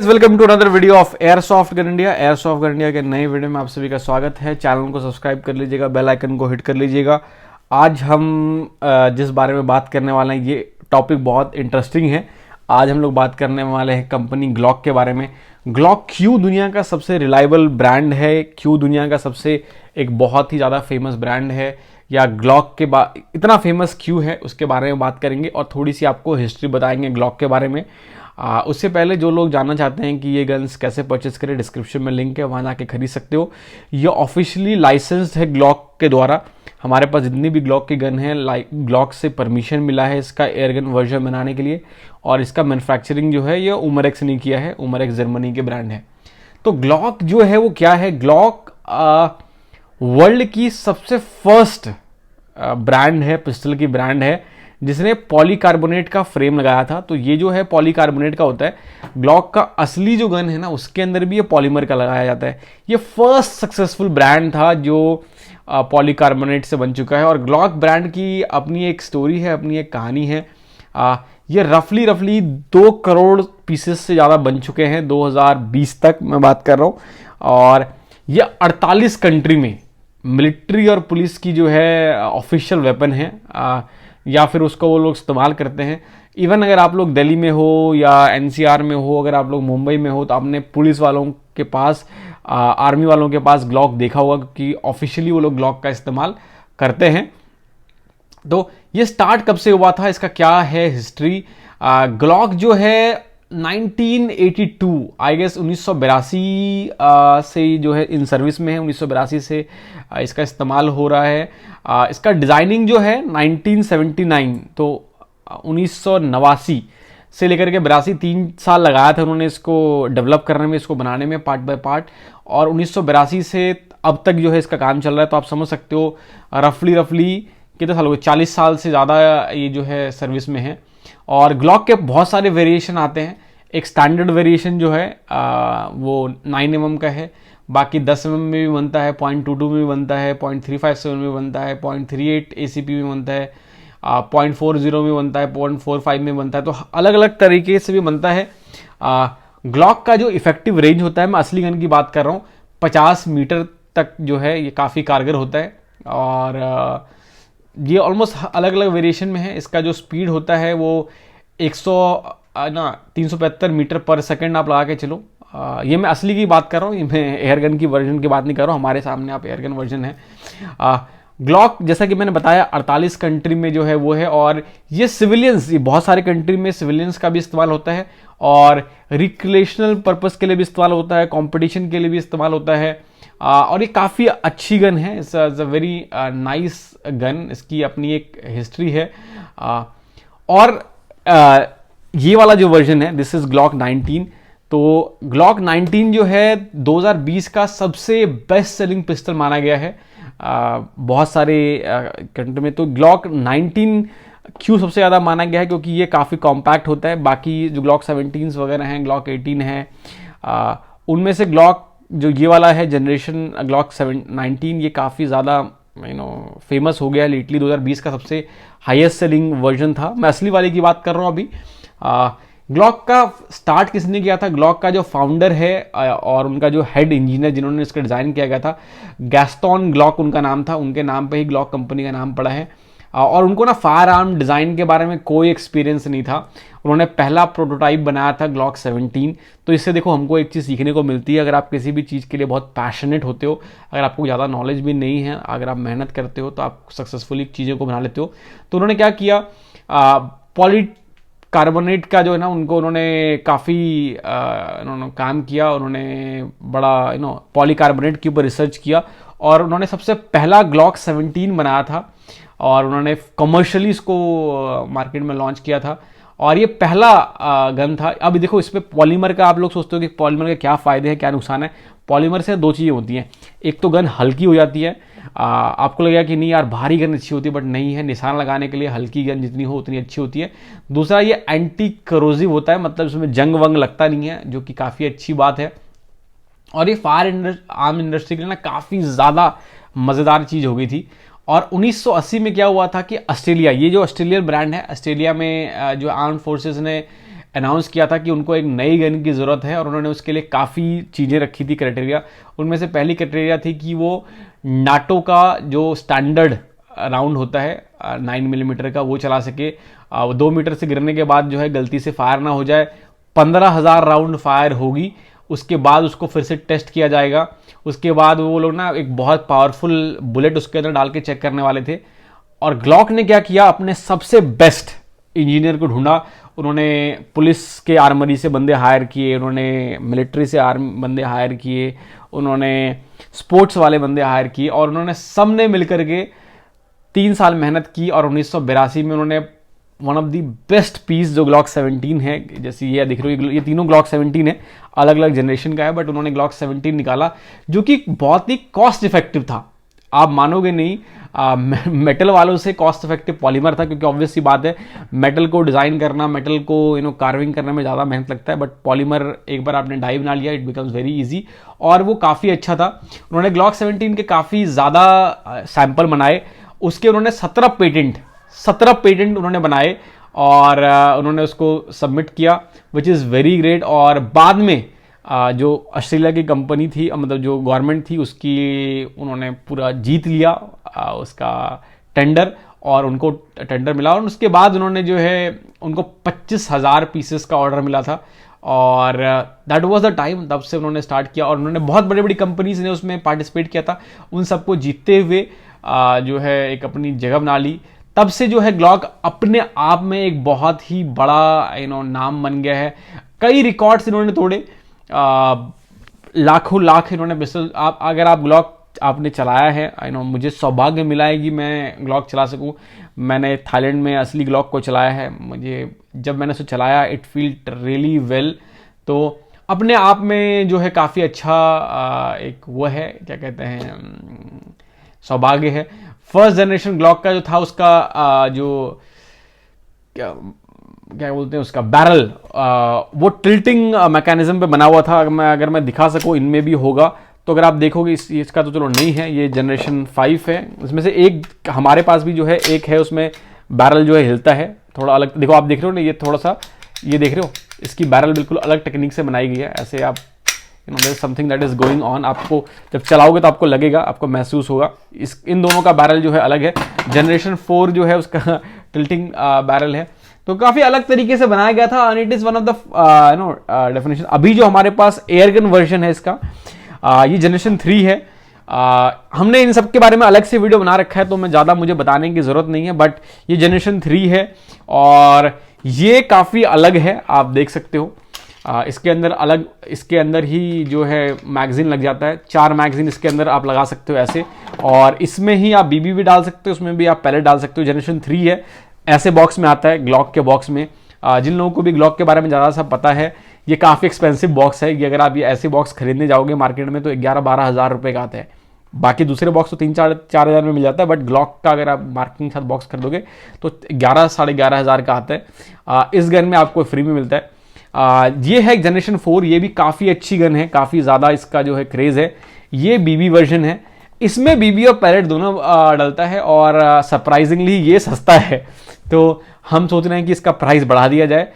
Welcome to another video of airsoft gun India. Airsoft gun India के नए video में आप सभी का स्वागत है। चैनल को सब्सक्राइब कर लीजिएगा, बेल आइकन को हिट कर लीजिएगा। आज हम जिस बारे में बात करने वाले हैं, ये टॉपिक बहुत इंटरेस्टिंग है। आज हम लोग बात करने वाले हैं कंपनी ग्लॉक के बारे में। ग्लॉक क्यों दुनिया का सबसे रिलायबल ब्रांड है, क्यों दुनिया का सबसे एक बहुत ही ज़्यादा फेमस ब्रांड है, या ग्लॉक के इतना फेमस क्यों है, उसके बारे में बात करेंगे और थोड़ी सी आपको हिस्ट्री बताएंगे ग्लॉक के बारे में। उससे पहले जो लोग जानना चाहते हैं कि ये गन्स कैसे परचेस करें, डिस्क्रिप्शन में लिंक है, वहाँ जाके खरीद सकते हो। ये ऑफिशियली लाइसेंस्ड है ग्लॉक के द्वारा। हमारे पास जितनी भी ग्लॉक की गन है, ग्लॉक से परमिशन मिला है इसका एयरगन वर्जन बनाने के लिए, और इसका मैन्युफैक्चरिंग जो है ये उमरेक्स ने किया है। उमरेक्स जर्मनी के ब्रांड है। तो ग्लॉक जो है वो क्या है? ग्लॉक वर्ल्ड की सबसे फर्स्ट ब्रांड है, पिस्टल की ब्रांड है, जिसने पॉलीकार्बोनेट का फ्रेम लगाया था। तो ये जो है पॉलीकार्बोनेट का होता है। ग्लॉक का असली जो गन है ना, उसके अंदर भी ये पॉलीमर का लगाया जाता है। ये फर्स्ट सक्सेसफुल ब्रांड था जो पॉलीकार्बोनेट से बन चुका है। और ग्लॉक ब्रांड की अपनी एक स्टोरी है, अपनी एक कहानी है। ये रफली 2 करोड़ पीसेस से ज़्यादा बन चुके हैं 2020 तक मैं बात कर रहा हूँ। और ये 48 कंट्री में मिलिट्री और पुलिस की जो है ऑफिशियल वेपन है, या फिर उसको वो लोग इस्तेमाल करते हैं। इवन अगर आप लोग दिल्ली में हो या एनसीआर में हो, अगर आप लोग मुंबई में हो, तो आपने पुलिस वालों के पास, आर्मी वालों के पास ग्लॉक देखा होगा, क्योंकि ऑफिशियली वो लोग ग्लॉक का इस्तेमाल करते हैं। तो ये स्टार्ट कब से हुआ था, इसका क्या है हिस्ट्री? ग्लॉक जो है 1982 आई गेस 1982 से जो है इन सर्विस में है। 1982 से इसका इस्तेमाल हो रहा है। इसका डिज़ाइनिंग जो है 1979, तो 1989 से लेकर के 82 3 साल लगाया था उन्होंने इसको डेवलप करने में, इसको बनाने में पार्ट बाय पार्ट। और 1982 से अब तक जो है इसका काम चल रहा है। तो आप समझ सकते हो रफली कितने साल हो गए, 40 साल से ज़्यादा ये जो है सर्विस में है। और ग्लॉक के बहुत सारे वेरिएशन आते हैं। एक स्टैंडर्ड वेरिएशन जो है वो 9 mm का है। बाकी 10 mm में भी बनता है, 0.22 में भी बनता है, 0.357 में बनता है, 0.38 ACP में बनता है, 0.40 में बनता है, 0.45 में बनता है। तो अलग अलग तरीके से भी बनता है। ग्लॉक का जो इफेक्टिव रेंज होता है, मैं असली गन की बात कर रहा हूँ, 50 मीटर तक जो है ये काफ़ी कारगर होता है। और ये ऑलमोस्ट अलग अलग वेरिएशन में है। इसका जो स्पीड होता है वो 375 मीटर पर सेकंड आप लगा के चलो। ये मैं असली की बात कर रहा हूँ, ये मैं एयरगन की वर्जन की बात नहीं कर रहा हूँ। हमारे सामने आप एयरगन वर्जन है। ग्लॉक जैसा कि मैंने बताया 48 कंट्री में जो है वो है। और ये सिविलियंस, ये बहुत सारे कंट्री में सिविलियंस का भी इस्तेमाल होता है, और रिक्रिएशनल पर्पस के लिए भी इस्तेमाल होता है, कंपटीशन के लिए भी इस्तेमाल होता है। और ये काफ़ी अच्छी गन है। It's a very nice gun. इसकी अपनी एक हिस्ट्री है। और ये वाला जो वर्जन है, दिस इज ग्लॉक 19। तो ग्लॉक 19 जो है 2020 का सबसे बेस्ट सेलिंग पिस्टल माना गया है बहुत सारे कंट्री में। तो ग्लॉक 19 क्यों सबसे ज़्यादा माना गया है? क्योंकि ये काफ़ी कॉम्पैक्ट होता है। बाकी जो ग्लॉक 17 वगैरह हैं, ग्लॉक 18 है, उनमें से ग्लॉक जो ये वाला है जनरेशन ग्लॉक 19, ये काफ़ी ज़्यादा फेमस हो गया है लेटली। 2020 का सबसे हाईएस्ट सेलिंग वर्जन था। मैं असली वाले की बात कर रहा हूँ अभी। ग्लॉक का स्टार्ट किसने किया था? ग्लॉक का जो फाउंडर है और उनका जो हेड इंजीनियर जिन्होंने इसका डिज़ाइन किया गया था, गैस्टन ग्लॉक उनका नाम था। उनके नाम पे ही ग्लॉक कंपनी का नाम पड़ा है। और उनको ना फायर आर्म डिज़ाइन के बारे में कोई एक्सपीरियंस नहीं था। उन्होंने पहला प्रोटोटाइप बनाया था ग्लॉक 17। तो इससे देखो हमको एक चीज़ सीखने को मिलती है। अगर आप किसी भी चीज़ के लिए बहुत पैशनेट होते हो, अगर आपको ज़्यादा नॉलेज भी नहीं है, अगर आप मेहनत करते हो, तो आप सक्सेसफुली चीज़ों को बना लेते हो। तो उन्होंने क्या किया, पॉलीकार्बोनेट का जो है ना, उन्होंने काफ़ी उन्होंने काम किया। उन्होंने बड़ा पॉलीकार्बोनेट के ऊपर रिसर्च किया, और उन्होंने सबसे पहला ग्लॉक 17 बनाया था। और उन्होंने कमर्शियली इसको मार्केट में लॉन्च किया था। और ये पहला गन था। अब देखो इसमें पॉलीमर का, आप लोग सोचते हो कि पॉलीमर के क्या फ़ायदे हैं, क्या नुकसान है। पॉलीमर से 2 चीज़ें होती हैं। एक तो गन हल्की हो जाती है। आपको लगेगा कि नहीं यार भारी गन अच्छी होती है, बट नहीं है। निशान लगाने के लिए हल्की गन जितनी हो उतनी अच्छी होती है। दूसरा, ये एंटी करोजिव होता है, मतलब इसमें जंग वंग लगता नहीं है, जो कि काफ़ी अच्छी बात है। और ये फायर आर्म इंडस्ट्री के लिए ना काफ़ी ज़्यादा मज़ेदार चीज़ हो गई थी। और 1980 में क्या हुआ था कि ऑस्ट्रेलिया, ये जो ऑस्ट्रेलियन ब्रांड है, ऑस्ट्रेलिया में जो आर्म फोर्सेस ने अनाउंस किया था कि उनको एक नई गन की ज़रूरत है और उन्होंने उसके लिए काफ़ी चीज़ें रखी थी क्राइटेरिया। उनमें से पहली क्राइटेरिया थी कि वो नाटो का जो स्टैंडर्ड राउंड होता है 9 मिलीमीटर का वो चला सके, 2 मीटर से गिरने के बाद जो है गलती से फायर ना हो जाए। 15,000 राउंड फायर होगी, उसके बाद उसको फिर से टेस्ट किया जाएगा। उसके बाद वो लोग ना एक बहुत पावरफुल बुलेट उसके अंदर डाल के चेक करने वाले थे। और ग्लॉक ने क्या किया, अपने सबसे बेस्ट इंजीनियर को ढूंढा। उन्होंने पुलिस के आर्मरी से बंदे हायर किए, उन्होंने मिलिट्री से बंदे हायर किए, उन्होंने स्पोर्ट्स वाले बंदे हायर किए और उन्होंने सब ने मिलकर के 3 साल मेहनत की और 1982 में उन्होंने one of the best piece जो ग्लॉक 17 है, जैसे ये दिख रही है, ये तीनों ग्लॉक 17 है, अलग अलग जनरेशन का है, बट उन्होंने ग्लॉक 17 निकाला जो कि बहुत ही कॉस्ट इफेक्टिव था। आप मानोगे नहीं, मेटल वालों से कॉस्ट इफेक्टिव पॉलीमर था, क्योंकि ऑब्वियस सी बात है मेटल को डिज़ाइन करना, मेटल को कार्विंग करने में ज़्यादा मेहनत लगता है, बट पॉलीमर एक बार आपने डाई बना लिया, इट बिकम्स वेरी इजी, और वो काफ़ी अच्छा था। उन्होंने ग्लॉक 17 के काफ़ी ज़्यादा सैंपल बनाए, उसके उन्होंने 17 पेटेंट उन्होंने बनाए और उन्होंने उसको सबमिट किया, विच इज़ वेरी ग्रेट। और बाद में जो ऑस्ट्रेलिया की कंपनी थी, मतलब जो गवर्नमेंट थी, उसकी उन्होंने पूरा जीत लिया उसका टेंडर, और उनको टेंडर मिला और उसके बाद उन्होंने जो है उनको 25,000 पीसेस का ऑर्डर मिला था। और दैट वाज द टाइम, तब से उन्होंने स्टार्ट किया और उन्होंने बहुत बड़ी बड़ी कंपनीज ने उसमें पार्टिसिपेट किया था, उन सबको जीतते हुए जो है एक अपनी जगह बना ली। तब से जो है ग्लॉक अपने आप में एक बहुत ही बड़ा नाम बन गया है। कई रिकॉर्ड्स इन्होंने तोड़े, लाखों लाख इन्होंने बिजनेस। अगर आप ग्लॉक आपने चलाया है, मुझे सौभाग्य मिला है कि मैं ग्लॉक चला सकूं। मैंने थाईलैंड में असली ग्लॉक को चलाया है, मुझे जब मैंने उसे चलाया इट फील्ड रियली वेल। तो अपने आप में जो है काफ़ी अच्छा एक वो है, क्या कहते हैं, सौभाग्य है। फर्स्ट जनरेशन ग्लॉक का जो था उसका जो क्या बोलते हैं उसका बैरल, वो टिल्टिंग मैकेनिज्म पे बना हुआ था। अगर मैं दिखा सकूं, इनमें भी होगा, तो अगर आप देखोगे इसका तो चलो नहीं है, ये जनरेशन 5 है। उसमें से एक हमारे पास भी जो है एक है, उसमें बैरल जो है हिलता है थोड़ा अलग। देखो आप देख रहे हो ना, ये थोड़ा सा ये देख रहे हो, इसकी बैरल बिल्कुल अलग टेक्निक से बनाई गई है। ऐसे आप something that is going on, आपको जब चलाओगे तो आपको लगेगा, आपको महसूस होगा। इन दोनों का बैरल जो है अलग है। जनरेशन 4 जो है उसका टिल्टिंग बैरल है, तो काफी अलग तरीके से बनाया गया था। And it is one of the definition. अभी जो हमारे पास एयरगन वर्जन है इसका, ये जनरेशन 3 है। हमने इन सब के बारे में अलग से वीडियो बना रखा है, तो मैं ज़्यादा मुझे बताने की ज़रूरत नहीं है, बट ये जनरेशन 3 है और ये काफ़ी अलग है, आप देख सकते हो। इसके अंदर ही जो है मैगजीन लग जाता है, 4 मैगजीन इसके अंदर आप लगा सकते हो ऐसे, और इसमें ही आप बीबी भी डाल सकते हो, उसमें भी आप पैलेट डाल सकते हो। जनरेशन 3 है, ऐसे बॉक्स में आता है, ग्लॉक के बॉक्स में। जिन लोगों को भी ग्लॉक के बारे में ज़्यादा सा पता है, ये काफ़ी एक्सपेंसिव बॉक्स है। ये अगर आप ये ऐसे बॉक्स खरीदने जाओगे मार्केट में तो 11-12 हज़ार रुपये का आता है। बाकी दूसरे बॉक्स तो 3-4 हज़ार में मिल जाता है, बट ग्लॉक का अगर आप मार्केटिंग के साथ बॉक्स खरीदोगे तो 11-11.5 हज़ार का आता है। इस गन में आपको फ्री में मिलता है। ये है जनरेशन 4, ये भी काफ़ी अच्छी गन है, काफ़ी ज़्यादा इसका जो है क्रेज़ है। ये बीबी वर्जन है, इसमें बीबी और पैलेट दोनों डलता है और सरप्राइजिंगली ये सस्ता है। तो हम सोच रहे हैं कि इसका प्राइस बढ़ा दिया जाए।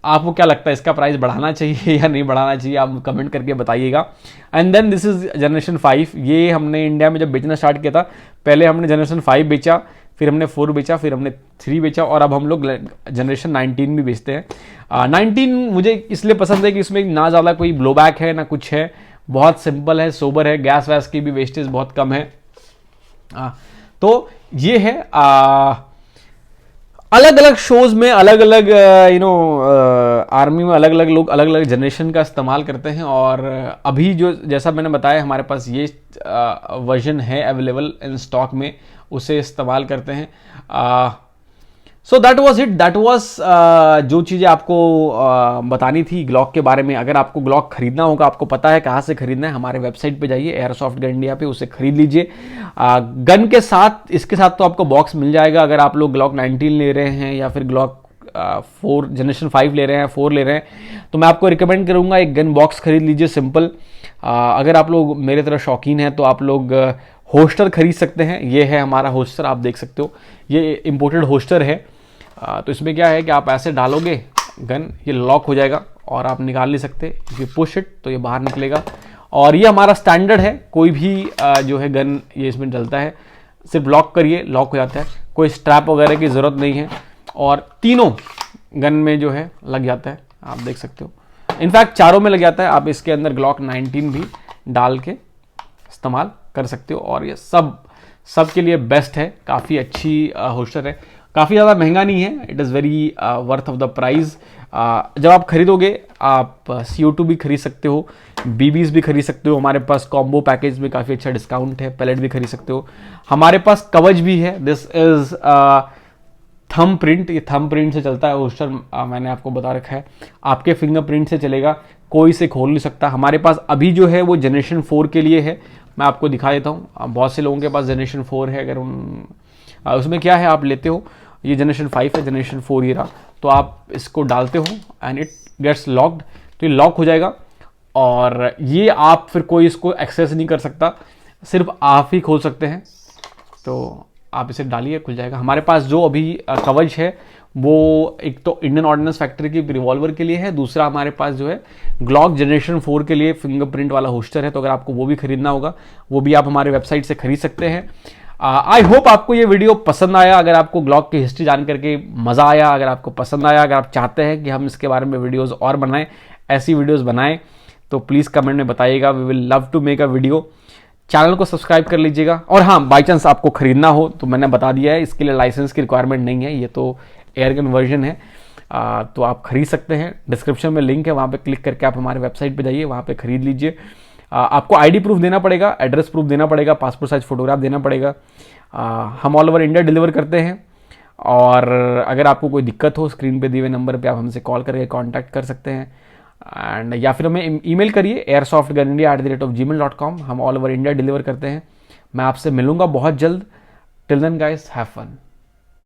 आपको क्या लगता है, इसका प्राइस बढ़ाना चाहिए या नहीं बढ़ाना चाहिए, आप कमेंट करके बताइएगा। And then this is generation 5। ये हमने इंडिया में जब बेचना स्टार्ट किया था, पहले हमने जनरेशन 5 बेचा, फिर हमने 4 बेचा, फिर हमने 3 बेचा, और अब हम लोग जनरेशन 19 भी बेचते हैं। 19 मुझे इसलिए पसंद है कि इसमें ना ज़्यादा कोई ब्लोबैक है ना कुछ है, बहुत सिंपल है, सोबर है, गैस वैस की भी वेस्टेज बहुत कम है। तो ये है अलग अलग शोज में अलग अलग आर्मी में अलग अलग लोग अलग अलग जनरेशन का इस्तेमाल करते हैं। और अभी जो जैसा मैंने बताया हमारे पास ये वर्जन है अवेलेबल इन स्टॉक में, उसे इस्तेमाल करते हैं। So that was it, that was जो चीज़ें आपको बतानी थी ग्लॉक के बारे में। अगर आपको ग्लॉक खरीदना होगा, आपको पता है कहाँ से खरीदना है, हमारे वेबसाइट पे जाइए एयरसॉफ्ट गन इंडिया पे, उसे खरीद लीजिए। गन के साथ, इसके साथ तो आपको बॉक्स मिल जाएगा। अगर आप लोग ग्लॉक 19 ले रहे हैं या फिर ग्लॉक 4 जनरेशन 5 ले रहे हैं, 4 ले रहे हैं, तो मैं आपको रिकमेंड करूँगा एक गन बॉक्स खरीद लीजिए, सिंपल। अगर आप लोग मेरे तरह शौकीन हैं तो आप लोग होस्टर खरीद सकते हैं। ये है हमारा होस्टर, आप देख सकते हो, ये इम्पोर्टेड होस्टर है। तो इसमें क्या है कि आप ऐसे डालोगे गन ये लॉक हो जाएगा और आप निकाल नहीं सकते। इफ यू पुश इट तो ये बाहर निकलेगा। और ये हमारा स्टैंडर्ड है, कोई भी जो है गन ये इसमें डलता है, सिर्फ लॉक करिए लॉक हो जाता है, कोई स्ट्रैप वगैरह की ज़रूरत नहीं है और तीनों गन में जो है लग जाता है, आप देख सकते हो। इनफैक्ट चारों में लग जाता है। आप इसके अंदर ग्लॉक 19 भी डाल के इस्तेमाल कर सकते हो और ये सब के लिए बेस्ट है। काफ़ी अच्छी होल्स्टर है, काफ़ी ज़्यादा महंगा नहीं है, it is very worth of the price. जब आप खरीदोगे आप CO2 भी खरीद सकते हो, BBs भी खरीद सकते हो, हमारे पास कॉम्बो पैकेज में काफ़ी अच्छा डिस्काउंट है, पैलेट भी खरीद सकते हो। हमारे पास कवच भी है, दिस इज़ थंब प्रिंट, ये थंब प्रिंट से चलता है होल्स्टर, मैंने आपको बता रखा है, आपके फिंगरप्रिंट से चलेगा, कोई से खोल नहीं सकता। हमारे पास अभी जो है वो जनरेशन 4 के लिए है, मैं आपको दिखा देता हूँ। बहुत से लोगों के पास जनरेशन 4 है, अगर उसमें क्या है, आप लेते हो, ये जनरेशन 5 है, जनरेशन 4 ये रहा, तो आप इसको डालते हो एंड इट गेट्स लॉक्ड, तो ये लॉक हो जाएगा और ये आप फिर कोई इसको एक्सेस नहीं कर सकता, सिर्फ आप ही खोल सकते हैं। तो आप इसे डालिए, खुल जाएगा। हमारे पास जो अभी कवच है वो एक तो इंडियन ऑर्डिनेंस फैक्ट्री की रिवॉल्वर के लिए है, दूसरा हमारे पास जो है ग्लॉक जनरेशन 4 के लिए फिंगरप्रिंट वाला होस्टर है। तो अगर आपको वो भी खरीदना होगा वो भी आप हमारे वेबसाइट से खरीद सकते हैं। आई होप आपको ये वीडियो पसंद आया। अगर आपको ग्लॉक की हिस्ट्री जान करके मज़ा आया, अगर आपको पसंद आया, अगर आप चाहते हैं कि हम इसके बारे में वीडियोज़ और बनाएं, ऐसी वीडियोज़ बनाएं, तो प्लीज़ कमेंट में बताइएगा। We will love to make a video. Channel को सब्सक्राइब कर लीजिएगा। और हाँ, बाई चांस आपको खरीदना हो तो मैंने बता दिया है, इसके लिए लाइसेंस की रिक्वायरमेंट नहीं है, ये तो एयरगन वर्जन है। तो आप खरीद सकते हैं, डिस्क्रिप्शन में लिंक है, वहाँ पे क्लिक करके आप हमारे वेबसाइट पे जाइए, वहाँ पे खरीद लीजिए। आपको ID प्रूफ देना पड़ेगा, एड्रेस प्रूफ देना पड़ेगा, पासपोर्ट साइज फोटोग्राफ देना पड़ेगा। हम ऑल ओवर इंडिया डिलीवर करते हैं। और अगर आपको कोई दिक्कत हो, स्क्रीन पे दिए हुए नंबर पे आप हमसे कॉल करके कांटेक्ट कर सकते हैं एंड या फिर हमें ईमेल करिए airsoftgunindia@gmail.com। हम ऑल ओवर इंडिया डिलीवर करते हैं। मैं आपसे मिलूंगा बहुत जल्द। Till then guys, have fun.